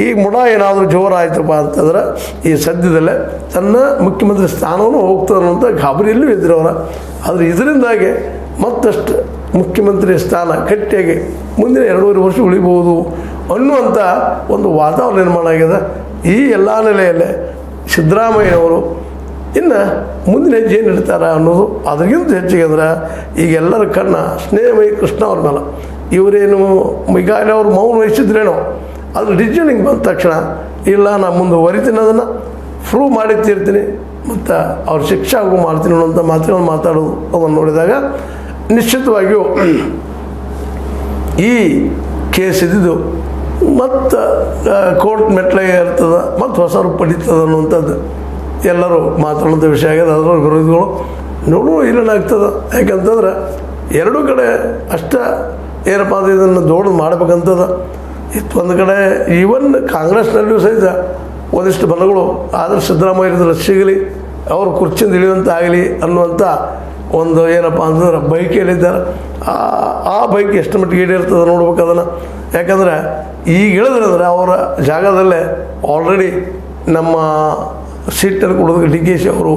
ಈ ಮುಡ ಏನಾದರೂ ಜೋರಾಯ್ತಪ್ಪ ಅಂತಂದ್ರೆ ಈ ಸದ್ಯದಲ್ಲೇ ತನ್ನ ಮುಖ್ಯಮಂತ್ರಿ ಸ್ಥಾನವನ್ನು ಹೋಗ್ತಾರೆ ಅನ್ನೋಂಥ ಗಾಬರಿಯಲ್ಲೂ ಇದ್ರು ಅವರ. ಆದರೆ ಇದರಿಂದಾಗಿ ಮತ್ತಷ್ಟು ಮುಖ್ಯಮಂತ್ರಿ ಸ್ಥಾನ ಗಟ್ಟಿಯಾಗಿ ಮುಂದಿನ 2.5 ವರ್ಷ ಉಳಿಬೋದು ಅನ್ನುವಂಥ ಒಂದು ವಾತಾವರಣ ನಿರ್ಮಾಣ ಆಗಿದೆ. ಈ ಎಲ್ಲ ನೆಲೆಯಲ್ಲೇ ಸಿದ್ದರಾಮಯ್ಯನವರು ಇನ್ನು ಮುಂದಿನ ಹೆಜ್ಜೆ ಏನು ಇಡ್ತಾರೆ ಅನ್ನೋದು ಅದಕ್ಕಿಂತ ಹೆಚ್ಚಿಗೆ ಅಂದ್ರೆ ಈಗ ಎಲ್ಲರ ಕಣ್ಣ ಸ್ನೇಹಮಯಿ ಕೃಷ್ಣ ಅವ್ರ ಮೇಲೆ. ಇವರೇನು ಈಗಾಗಲೇ ಅವ್ರು ಮೌನ ವಹಿಸಿದ್ರೇನೋ ಅದು ಡಿಸಿಷನಿಗೆ ಬಂದ ತಕ್ಷಣ ಇಲ್ಲ ನಾನು ಮುಂದುವರಿತೀನಿ, ಅದನ್ನು ಪ್ರೂವ್ ಮಾಡಿ ತೀರ್ತೀನಿ ಮತ್ತು ಅವ್ರ ಶಿಕ್ಷೆ ಆಗು ಮಾಡ್ತೀನಿ ಅನ್ನೋಂಥ ಮಾತುಗಳನ್ನು ಮಾತಾಡೋದು ಅದನ್ನು ನೋಡಿದಾಗ ನಿಶ್ಚಿತವಾಗಿಯೂ ಈ ಕೇಸ್ ಇದ್ದಿದ್ದು ಮತ್ತು ಕೋರ್ಟ್ ಮೆಟ್ಲಾಗೆ ಇರ್ತದೆ ಮತ್ತು ಹೊಸ ರೂಪ ಪಡೀತದೆ ಅನ್ನುವಂಥದ್ದು ಎಲ್ಲರೂ ಮಾತಾಡುವಂಥ ವಿಷಯ ಆಗಿದೆ. ಅದರ ವಿರೋಧಿಗಳು ನೋಡು ಇಲ್ಲೇನಾಗ್ತದೆ, ಯಾಕಂತಂದ್ರೆ ಎರಡೂ ಕಡೆ ಅಷ್ಟ ಏನಪ್ಪ ಅಂದರೆ ಇದನ್ನು ದೊಡ್ಡದು ಮಾಡಬೇಕಂತದ ಇತ್ತು. ಒಂದು ಕಡೆ ಈವನ್ ಕಾಂಗ್ರೆಸ್ನಲ್ಲಿಯೂ ಸಹಿತ ಒಂದಿಷ್ಟು ಬಲಗಳು ಆದರೆ ಸಿದ್ದರಾಮಯ್ಯರ ಸಿಗಲಿ ಅವರು ಕುರ್ಚಿಯಿಂದ ಇಳಿಯುವಂಥ ಆಗಲಿ ಅನ್ನುವಂಥ ಒಂದು ಏನಪ್ಪ ಅಂತಂದ್ರೆ ಬೈಕೇಲಿದ್ದಾರೆ. ಆ ಬೈಕ್ ಎಷ್ಟು ಮಟ್ಟಿಗೆ ಈಡೇರ್ತದೆ ನೋಡ್ಬೇಕು ಅದನ್ನು. ಯಾಕಂದರೆ ಈಗ ಹೇಳಿದ್ರಂದ್ರೆ ಅವರ ಜಾಗದಲ್ಲೇ ಆಲ್ರೆಡಿ ನಮ್ಮ ಸೀಟನ್ನು ಕೊಡೋದಕ್ಕೆ ಡಿ ಕೆ ಶಿ ಅವರು,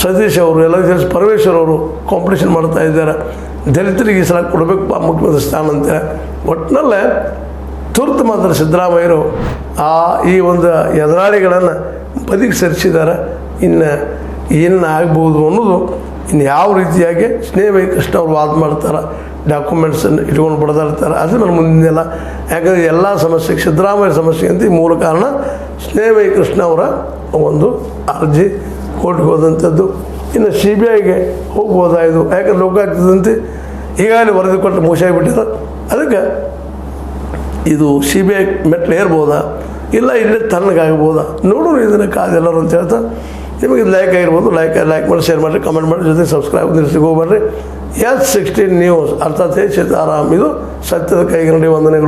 ಸತೀಶ್ ಅವರು, ಎಲ್ಲ ಪರಮೇಶ್ವರ್ ಅವರು ಕಾಂಪಿಟೇಷನ್ ಮಾಡ್ತಾ ಇದ್ದಾರೆ. ದಲಿತರಿಗೆ ಈ ಸಲ ಕೊಡಬೇಕಪ್ಪ ಮುಖ್ಯಮಂತ್ರಿ ಸ್ಥಾನ ಅಂತೇಳಿ. ಒಟ್ಟಿನಲ್ಲೇ ತುರ್ತು ಮಾತ್ರ ಸಿದ್ದರಾಮಯ್ಯರು ಈ ಒಂದು ಎದುರಾಳಿಗಳನ್ನು ಬದಿಗೆ ಸರಿಸಿದ್ದಾರೆ. ಇನ್ನು ಏನು ಆಗ್ಬೋದು ಅನ್ನೋದು ಇನ್ನು ಯಾವ ರೀತಿಯಾಗಿ ಸ್ನೇಹಮಯಿ ಕೃಷ್ಣ ಅವ್ರು ವಾದ ಮಾಡ್ತಾರೆ, ಡಾಕ್ಯುಮೆಂಟ್ಸನ್ನು ಇಟ್ಕೊಂಡು ಬಡ್ದಾಡ್ತಾರೆ, ಅದು ನನ್ನ ಮುಂದಿನೆಲ್ಲ. ಯಾಕಂದರೆ ಎಲ್ಲ ಸಮಸ್ಯೆಗೆ ಸಿದ್ದರಾಮಯ್ಯ ಸಮಸ್ಯೆ ಅಂತ ಈ ಮೂಲ ಕಾರಣ ಸ್ನೇಹಮಯಿ ಕೃಷ್ಣ ಅವರ ಒಂದು ಅರ್ಜಿ ಕೋರ್ಟ್ಗೆ ಹೋದಂಥದ್ದು. ಇನ್ನು CBIಗೆ ಹೋಗ್ಬೋದಾಯಿತು, ಯಾಕಂದ್ರೆ ಲೋಕಾಯುಕ್ತದಂತೆ ಈಗಾಗಲೇ ವರದಿ ಕೊಟ್ಟು ಮುಗಿಸಾಗಿಬಿಟ್ಟಿದೆ. ಅದಕ್ಕೆ ಇದು CBI ಮೆಟ್ಲು ಏರ್ಬೋದಾ ಇಲ್ಲ ಇಲ್ಲೇ ತಣ್ಣಗಾಗ್ಬೋದಾ ನೋಡೋಣ, ಇದನ್ನು ಕಾದೆಲ್ಲರೂ ಅಂತ ಹೇಳ್ತಾ ನಿಮಗೆ ಲೈಕ್ ಆಗಿರ್ಬೋದು, ಲೈಕ್ ಮಾಡಿ, ಶೇರ್ ಮಾಡಿರಿ, ಕಮೆಂಟ್ ಮಾಡಿ, ಜೊತೆ ಸಬ್ಸ್ಕ್ರೈಬ್ ನಿಲ್ಲಿಸಿಗೆ ಹೋಗ್ಬರ್ರಿ. S16 ನ್ಯೂಸ್ ಅರ್ಥಾತ್ ಸೀತಾರಾಮ್, ಇದು ಸತ್ಯದ ಕೈಗನ್ನಡಿ ವಂದನೆಗಳು.